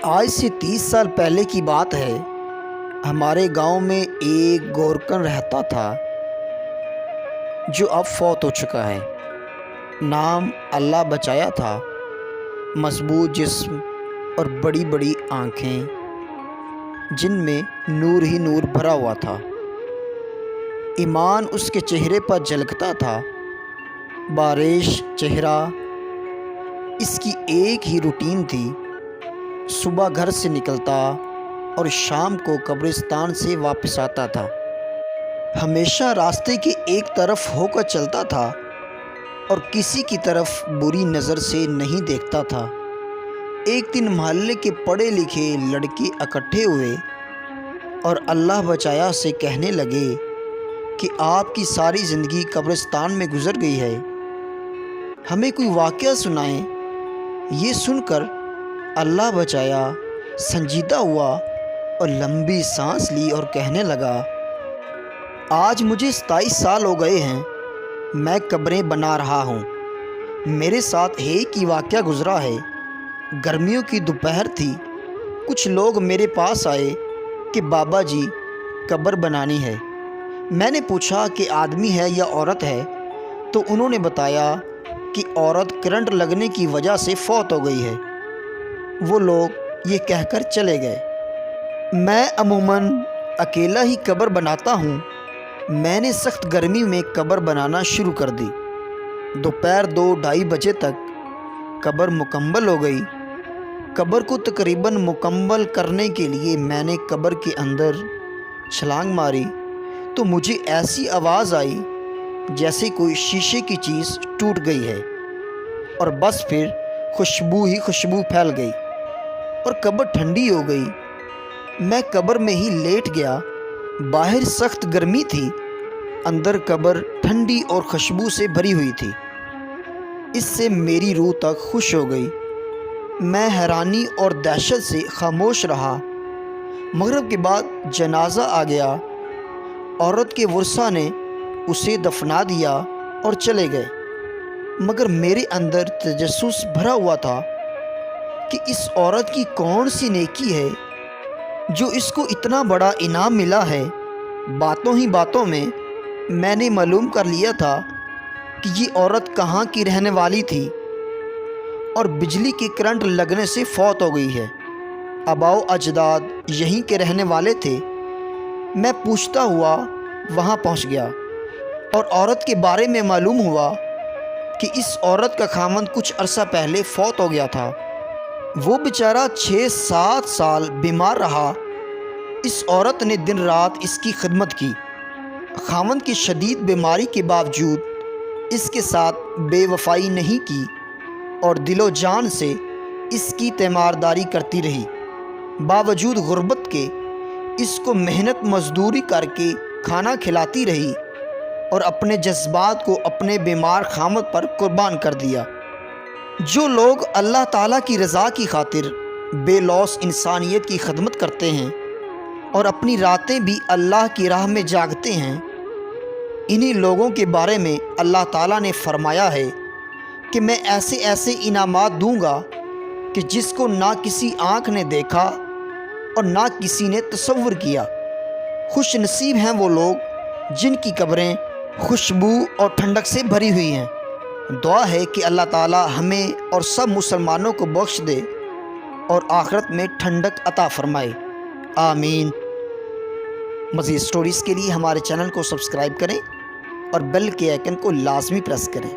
آج سے 30 سال پہلے کی بات ہے۔ ہمارے گاؤں میں ایک گورکن رہتا تھا جو اب فوت ہو چکا ہے۔ نام اللہ بچایا تھا۔ مضبوط جسم اور بڑی بڑی آنکھیں جن میں نور ہی نور بھرا ہوا تھا۔ ایمان اس کے چہرے پر جھلکتا تھا۔ بارش چہرہ اس کی ایک ہی روٹین تھی۔ صبح گھر سے نکلتا اور شام کو قبرستان سے واپس آتا تھا۔ ہمیشہ راستے کے ایک طرف ہو کر چلتا تھا اور کسی کی طرف بری نظر سے نہیں دیکھتا تھا۔ ایک دن محلے کے پڑھے لکھے لڑکے اکٹھے ہوئے اور اللہ بچایا سے کہنے لگے کہ آپ کی ساری زندگی قبرستان میں گزر گئی ہے، ہمیں کوئی واقعہ سنائیں۔ یہ سن کر اللہ بچایا سنجیدہ ہوا اور لمبی سانس لی اور کہنے لگا، آج مجھے 27 سال ہو گئے ہیں، میں قبریں بنا رہا ہوں۔ میرے ساتھ ایک ہی واقعہ گزرا ہے۔ گرمیوں کی دوپہر تھی۔ کچھ لوگ میرے پاس آئے کہ بابا جی قبر بنانی ہے۔ میں نے پوچھا کہ آدمی ہے یا عورت ہے، تو انہوں نے بتایا کہ عورت کرنٹ لگنے کی وجہ سے فوت ہو گئی ہے۔ وہ لوگ یہ کہہ کر چلے گئے۔ میں عموماً اکیلا ہی قبر بناتا ہوں۔ میں نے سخت گرمی میں قبر بنانا شروع کر دی۔ دوپہر 2-2:30 بجے تک قبر مکمل ہو گئی۔ قبر کو تقریباً مکمل کرنے کے لیے میں نے قبر کے اندر چھلانگ ماری تو مجھے ایسی آواز آئی جیسے کوئی شیشے کی چیز ٹوٹ گئی ہے، اور بس پھر خوشبو ہی خوشبو پھیل گئی اور قبر ٹھنڈی ہو گئی۔ میں قبر میں ہی لیٹ گیا۔ باہر سخت گرمی تھی، اندر قبر ٹھنڈی اور خوشبو سے بھری ہوئی تھی۔ اس سے میری روح تک خوش ہو گئی۔ میں حیرانی اور دہشت سے خاموش رہا۔ مغرب کے بعد جنازہ آ گیا۔ عورت کے ورثاء نے اسے دفنا دیا اور چلے گئے، مگر میرے اندر تجسس بھرا ہوا تھا کہ اس عورت کی کون سی نیکی ہے جو اس کو اتنا بڑا انعام ملا ہے۔ باتوں ہی باتوں میں نے معلوم کر لیا تھا کہ یہ عورت کہاں کی رہنے والی تھی اور بجلی کے کرنٹ لگنے سے فوت ہو گئی ہے۔ آباؤ اجداد یہیں کے رہنے والے تھے۔ میں پوچھتا ہوا وہاں پہنچ گیا اور عورت کے بارے میں معلوم ہوا کہ اس عورت کا خاوند کچھ عرصہ پہلے فوت ہو گیا تھا۔ وہ بیچارہ 6-7 سال بیمار رہا۔ اس عورت نے دن رات اس کی خدمت کی۔ خاوند کی شدید بیماری کے باوجود اس کے ساتھ بے وفائی نہیں کی اور دل و جان سے اس کی تیمارداری کرتی رہی۔ باوجود غربت کے اس کو محنت مزدوری کر کے کھانا کھلاتی رہی اور اپنے جذبات کو اپنے بیمار خاوند پر قربان کر دیا۔ جو لوگ اللہ تعالیٰ کی رضا کی خاطر بے لوث انسانیت کی خدمت کرتے ہیں اور اپنی راتیں بھی اللہ کی راہ میں جاگتے ہیں، انہی لوگوں کے بارے میں اللہ تعالیٰ نے فرمایا ہے کہ میں ایسے ایسے انعامات دوں گا کہ جس کو نہ کسی آنکھ نے دیکھا اور نہ کسی نے تصور کیا۔ خوش نصیب ہیں وہ لوگ جن کی قبریں خوشبو اور ٹھنڈک سے بھری ہوئی ہیں۔ دعا ہے کہ اللہ تعالیٰ ہمیں اور سب مسلمانوں کو بخش دے اور آخرت میں ٹھنڈک عطا فرمائے، آمین۔ مزید سٹوریز کے لیے ہمارے چینل کو سبسکرائب کریں اور بیل کے آئیکن کو لازمی پریس کریں۔